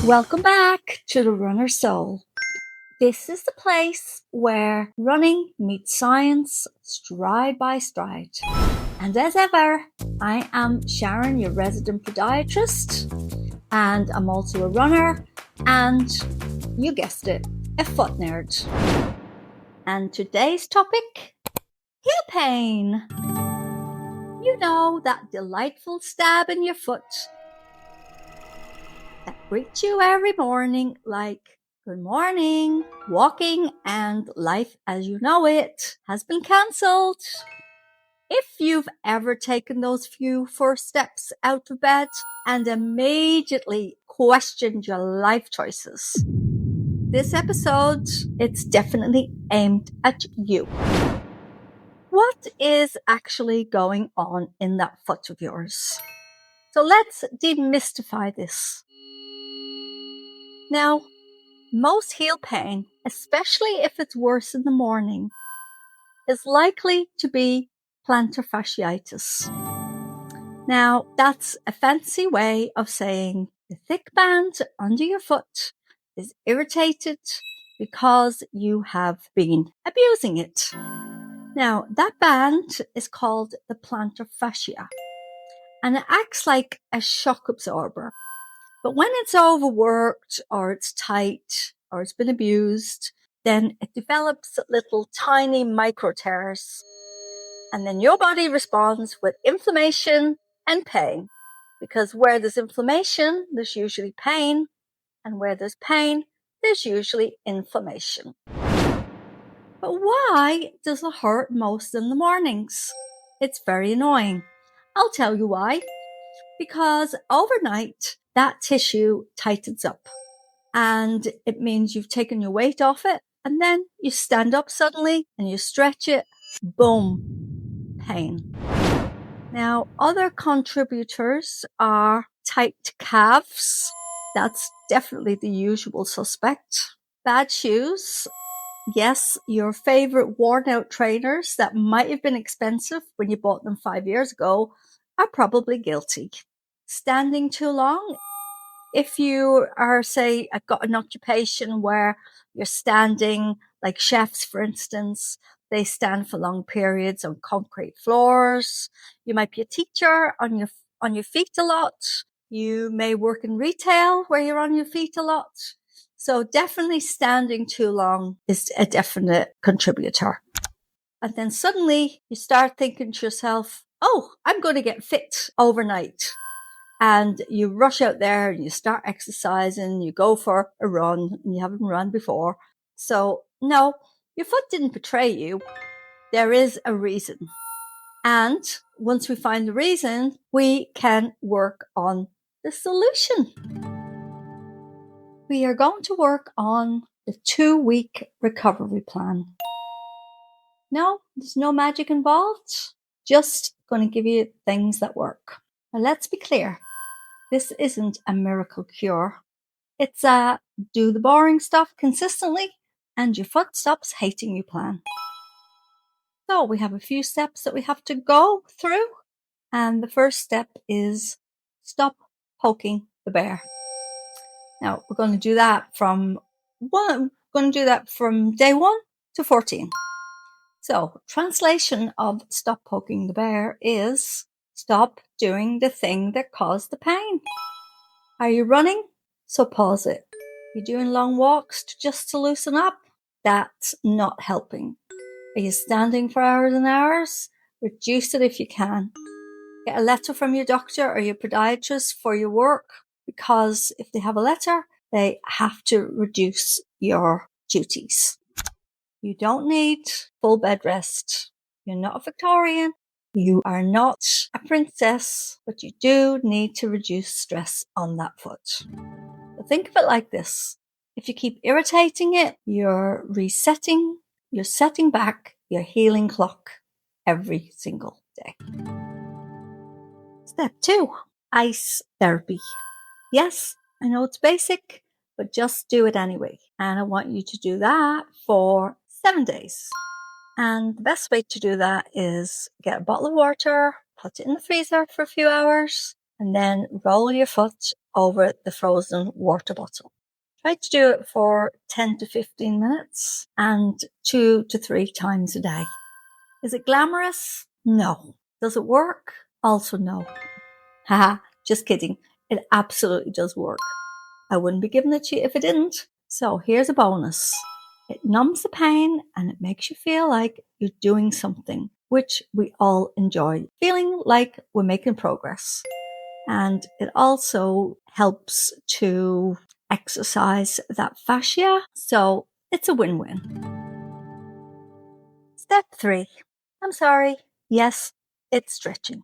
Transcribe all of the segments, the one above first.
Welcome back to the Runner Soul. This is the place where running meets science stride by stride. And as ever, I am Sharon, your resident podiatrist, and I'm also a runner, and you guessed it, a foot nerd. And today's topic, heel pain. You know, that delightful stab in your foot that greets you every morning like, good morning, walking and life as you know it has been cancelled. If you've ever taken those few first steps out of bed and immediately questioned your life choices, this episode, it's definitely aimed at you. What is actually going on in that foot of yours? So let's demystify this. Now, most heel pain, especially if it's worse in the morning, is likely to be plantar fasciitis. Now, that's a fancy way of saying the thick band under your foot is irritated because you have been abusing it. Now, that band is called the plantar fascia, and it acts like a shock absorber. But when it's overworked or it's tight or it's been abused, then it develops little tiny micro tears. And then your body responds with inflammation and pain. Because where there's inflammation, there's usually pain. And where there's pain, there's usually inflammation. But why does it hurt most in the mornings? It's very annoying. I'll tell you why. Because overnight, that tissue tightens up and it means you've taken your weight off it, and then you stand up suddenly and you stretch it, boom, pain. Now, other contributors are tight calves. That's definitely the usual suspect. Bad shoes. Yes, your favorite worn out trainers that might have been expensive when you bought them 5 years ago are probably guilty. Standing too long. If you are, say, got an occupation where you're standing, like chefs, for instance, they stand for long periods on concrete floors. You might be a teacher on your feet a lot. You may work in retail where you're on your feet a lot. So definitely standing too long is a definite contributor. And then suddenly you start thinking to yourself, oh, I'm going to get fit overnight. And you rush out there and you start exercising, you go for a run and you haven't run before. So no, your foot didn't betray you. There is a reason. And once we find the reason, we can work on the solution. We are going to work on the 2-week recovery plan. No, there's no magic involved. Just going to give you things that work. Now let's be clear. This isn't a miracle cure. It's a do the boring stuff consistently and your foot stops hating you plan. So we have a few steps that we have to go through. And the first step is stop poking the bear. Now we're going to do that from day 1 to 14. So translation of stop poking the bear is stop doing the thing that caused the pain. Are you running? So pause it. You're doing long walks just to loosen up? That's not helping. Are you standing for hours and hours? Reduce it if you can. Get a letter from your doctor or your podiatrist for your work, because if they have a letter, they have to reduce your duties. You don't need full bed rest. You're not a Victorian. You are not a princess, but you do need to reduce stress on that foot. But think of it like this. If you keep irritating it, you're setting back your healing clock every single day. Step 2, ice therapy. Yes, I know it's basic, but just do it anyway. And I want you to do that for 7 days. And the best way to do that is get a bottle of water, put it in the freezer for a few hours, and then roll your foot over the frozen water bottle. Try to do it for 10 to 15 minutes and 2 to 3 times a day. Is it glamorous? No. Does it work? Also no. Haha, just kidding. It absolutely does work. I wouldn't be giving it to you if it didn't. So here's a bonus. It numbs the pain and it makes you feel like you're doing something, which we all enjoy, feeling like we're making progress. And it also helps to exercise that fascia. So it's a win-win. Step 3. I'm sorry. Yes, it's stretching.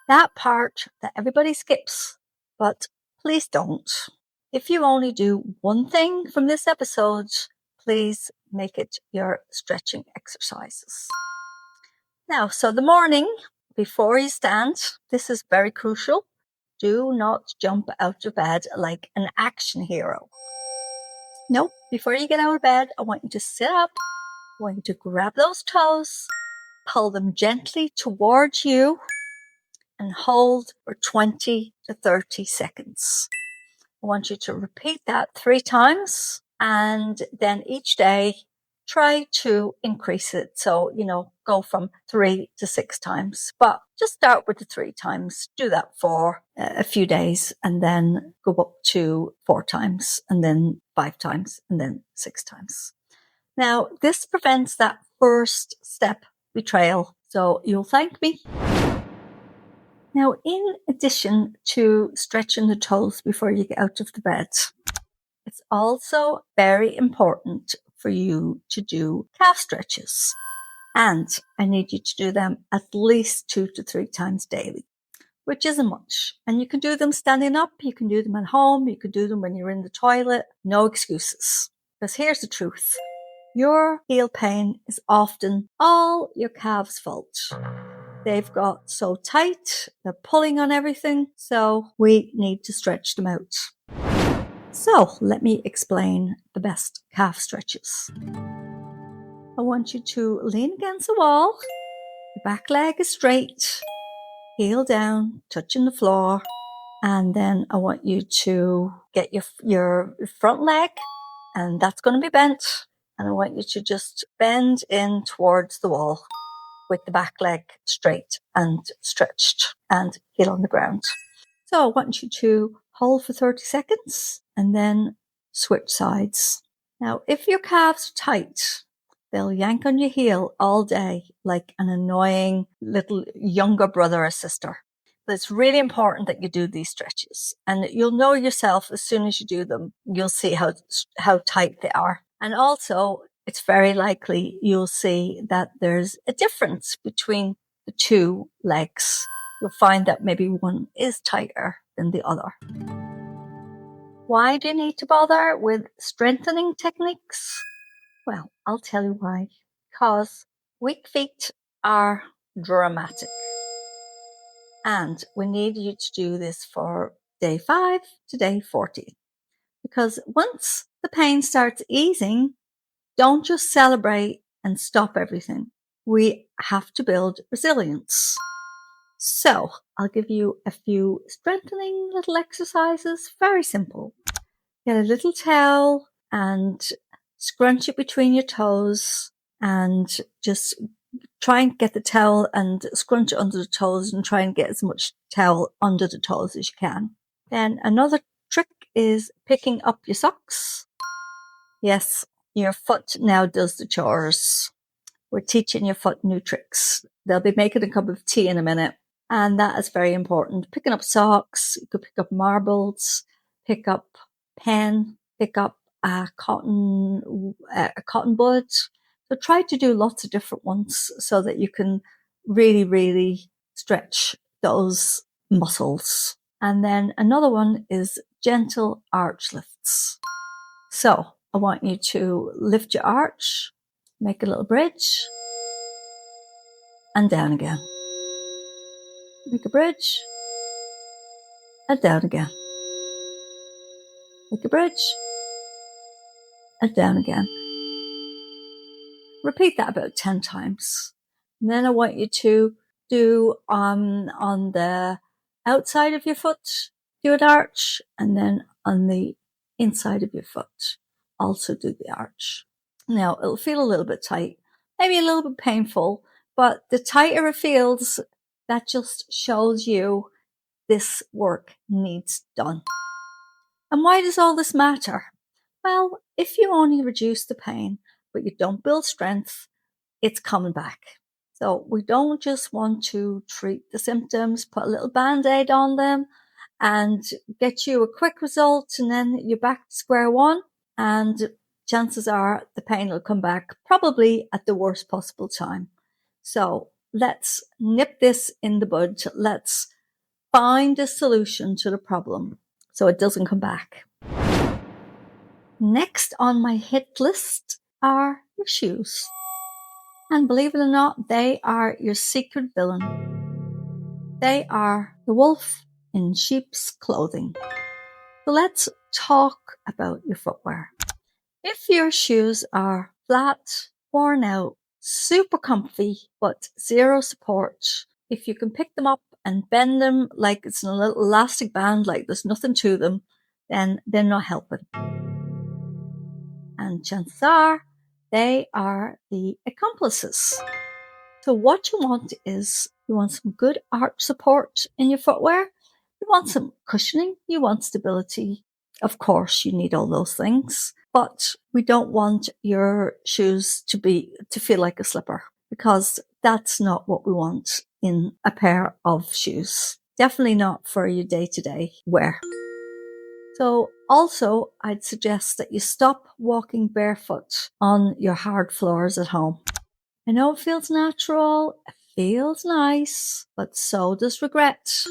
That part that everybody skips, but please don't. If you only do one thing from this episode, please make it your stretching exercises. Now, so the morning before you stand, this is very crucial. Do not jump out of bed like an action hero. Nope, before you get out of bed, I want you to sit up. I want you to grab those toes, pull them gently towards you, and hold for 20 to 30 seconds. I want you to repeat that 3 times, and then each day try to increase it. So, go from 3 to 6 times, but just start with the 3 times. Do that for a few days and then go up to 4 times and then 5 times and then 6 times. Now, this prevents that first step betrayal. So you'll thank me. Now, in addition to stretching the toes before you get out of the bed, it's also very important for you to do calf stretches. And I need you to do them at least 2 to 3 times daily, which isn't much. And you can do them standing up, you can do them at home, you can do them when you're in the toilet. No excuses. Because here's the truth. Your heel pain is often all your calves' fault. They've got so tight, they're pulling on everything, so we need to stretch them out. So let me explain the best calf stretches. I want you to lean against the wall, the back leg is straight, heel down, touching the floor, and then I want you to get your front leg, and that's going to be bent, and I want you to just bend in towards the wall with the back leg straight and stretched and heel on the ground. So I want you to hold for 30 seconds and then switch sides. Now, if your calves are tight, they'll yank on your heel all day like an annoying little younger brother or sister. But it's really important that you do these stretches, and you'll know yourself as soon as you do them. You'll see how tight they are. And also, it's very likely you'll see that there's a difference between the 2 legs. You'll find that maybe one is tighter than the other. Why do you need to bother with strengthening techniques? Well, I'll tell you why. Because weak feet are dramatic. And we need you to do this for day 5 to day 40. Because once the pain starts easing, don't just celebrate and stop everything. We have to build resilience. So I'll give you a few strengthening little exercises. Very simple. Get a little towel and scrunch it between your toes and just try and get the towel and scrunch it under the toes and try and get as much towel under the toes as you can. Then another trick is picking up your socks. Yes, your foot now does the chores. We're teaching your foot new tricks. They'll be making a cup of tea in a minute. And that is very important. Picking up socks, you could pick up marbles, pick up pen, pick up a cotton bud. So try to do lots of different ones so that you can really, really stretch those muscles. And then another one is gentle arch lifts. So I want you to lift your arch, make a little bridge, and down again. Make a bridge, and down again. Make a bridge, and down again. Repeat that about 10 times. And then I want you to do on the outside of your foot do an arch, and then on the inside of your foot, also do the arch. Now, it'll feel a little bit tight, maybe a little bit painful, but the tighter it feels, that just shows you this work needs done. And why does all this matter? Well, if you only reduce the pain, but you don't build strength, it's coming back. So we don't just want to treat the symptoms, put a little band-aid on them and get you a quick result, and then you're back to square one, and chances are the pain will come back probably at the worst possible time. So let's nip this in the bud. Let's find a solution to the problem so it doesn't come back. Next on my hit list are your shoes. And believe it or not, they are your secret villain. They are the wolf in sheep's clothing. So let's talk about your footwear. If your shoes are flat, worn out, super comfy, but zero support, if you can pick them up and bend them like it's a little elastic band, like there's nothing to them, then they're not helping. And chances are they are the accomplices. So what you want is, you want some good arch support in your footwear. You want some cushioning. You want stability. Of course, you need all those things, but we don't want your shoes to feel like a slipper, because that's not what we want in a pair of shoes. Definitely not for your day-to-day wear. So also, I'd suggest that you stop walking barefoot on your hard floors at home. I know it feels natural, it feels nice, but so does regret.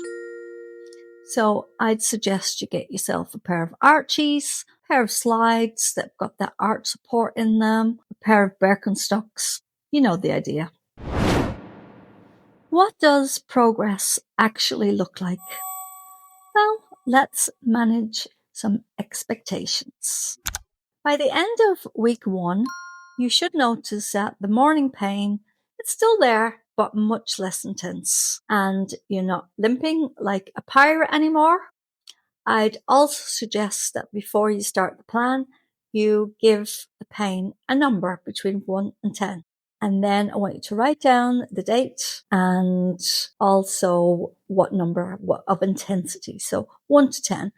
So I'd suggest you get yourself a pair of Archies, a pair of slides that've got that arch support in them, a pair of Birkenstocks. You know the idea. What does progress actually look like? Well, let's manage some expectations. By the end of week 1, you should notice that the morning pain, it's still there, but much less intense. And you're not limping like a pirate anymore. I'd also suggest that before you start the plan, you give the pain a number between 1 and 10. And then I want you to write down the date and also what number of intensity. So 1 to 10.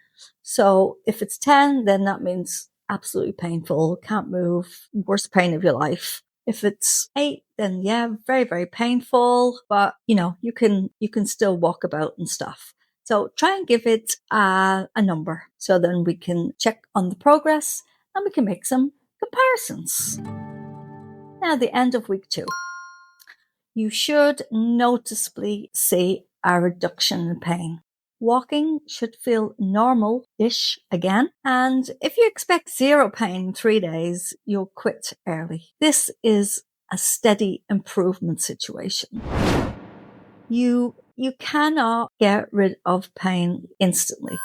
So if it's 10, then that means absolutely painful, can't move, worst pain of your life. If it's 8, then yeah, very, very painful, but you can still walk about and stuff. So try and give it a number, so then we can check on the progress and we can make some comparisons. Now, the end of week 2. You should noticeably see a reduction in pain. Walking should feel normal-ish again. And if you expect zero pain in 3 days, you'll quit early. This is a steady improvement situation. You cannot get rid of pain instantly.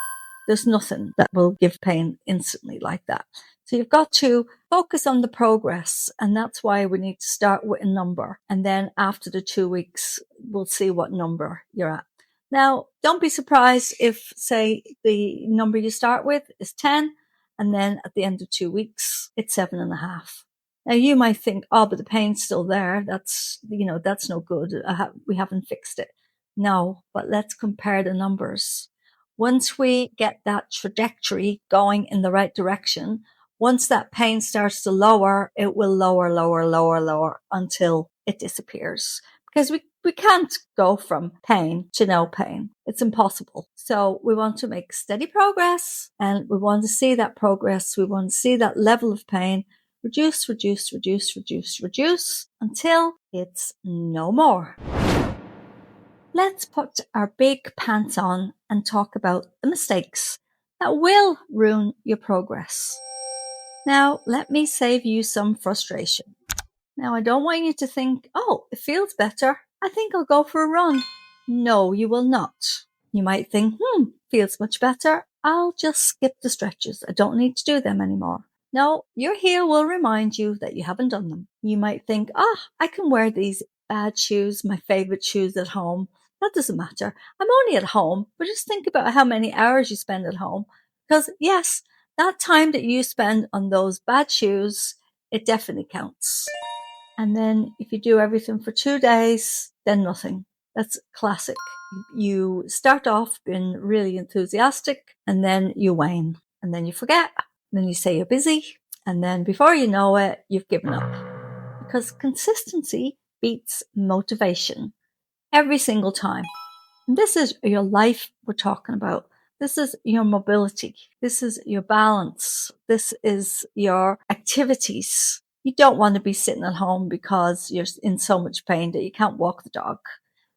There's nothing that will give pain instantly like that. So you've got to focus on the progress, and that's why we need to start with a number. And then after the 2 weeks, we'll see what number you're at. Now, don't be surprised if, say, the number you start with is 10, and then at the end of 2 weeks, it's 7.5. Now, you might think, oh, but the pain's still there. That's no good. We haven't fixed it. No, but let's compare the numbers. Once we get that trajectory going in the right direction, once that pain starts to lower, it will lower until it disappears. Because we can't go from pain to no pain. It's impossible. So we want to make steady progress, and we want to see that progress. We want to see that level of pain reduce until it's no more. Let's put our big pants on and talk about the mistakes that will ruin your progress. Now, let me save you some frustration. Now, I don't want you to think, oh, it feels better. I think I'll go for a run. No, you will not. You might think, feels much better. I'll just skip the stretches. I don't need to do them anymore. No, your heel will remind you that you haven't done them. You might think, I can wear these bad shoes, my favorite shoes at home. that doesn't matter. I'm only at home, but just think about how many hours you spend at home. Because yes, that time that you spend on those bad shoes, it definitely counts. And then if you do everything for 2 days, then nothing. That's classic. You start off being really enthusiastic, and then you wane, and then you forget, and then you say you're busy, and then before you know it, you've given up. Because consistency beats motivation every single time. And this is your life we're talking about. This is your mobility. This is your balance. This is your activities. You don't want to be sitting at home because you're in so much pain that you can't walk the dog.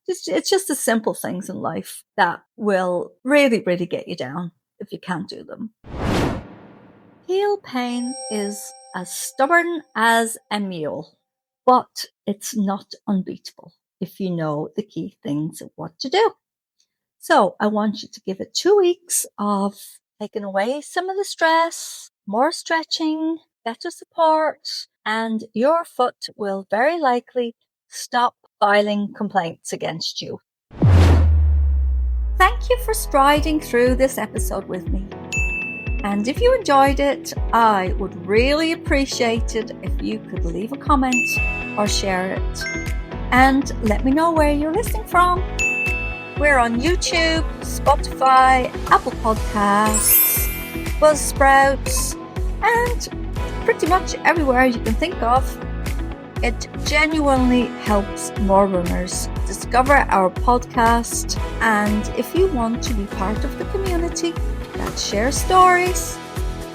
It's just the simple things in life that will really, really get you down if you can't do them. Heel pain is as stubborn as a mule, but it's not unbeatable if you know the key things of what to do. So I want you to give it 2 weeks of taking away some of the stress, more stretching, better support, and your foot will very likely stop filing complaints against you. Thank you for striding through this episode with me. And if you enjoyed it, I would really appreciate it if you could leave a comment or share it. And let me know where you're listening from. We're on YouTube, Spotify, Apple Podcasts, Buzzsprout, and pretty much everywhere you can think of. It genuinely helps more runners discover our podcast. And if you want to be part of the community that shares stories,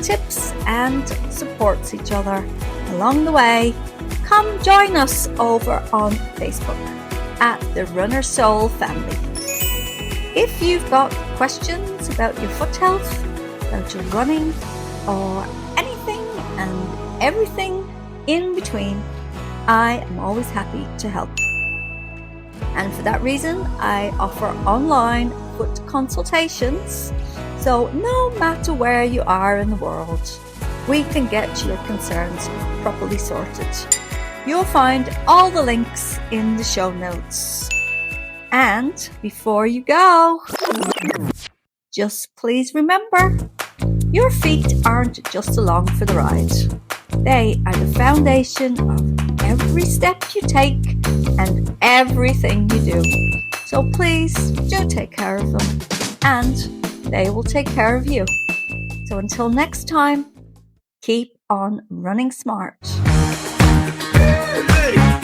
tips, and supports each other along the way, come join us over on Facebook at the Runner Soul family. If you've got questions about your foot health, about your running, or anything and everything in between, I am always happy to help. And for that reason, I offer online foot consultations. So no matter where you are in the world, we can get your concerns properly sorted. You'll find all the links in the show notes. And before you go, just please remember, your feet aren't just along for the ride. They are the foundation of every step you take and everything you do. So please do take care of them, and they will take care of you. So until next time, keep on running smart. Hey!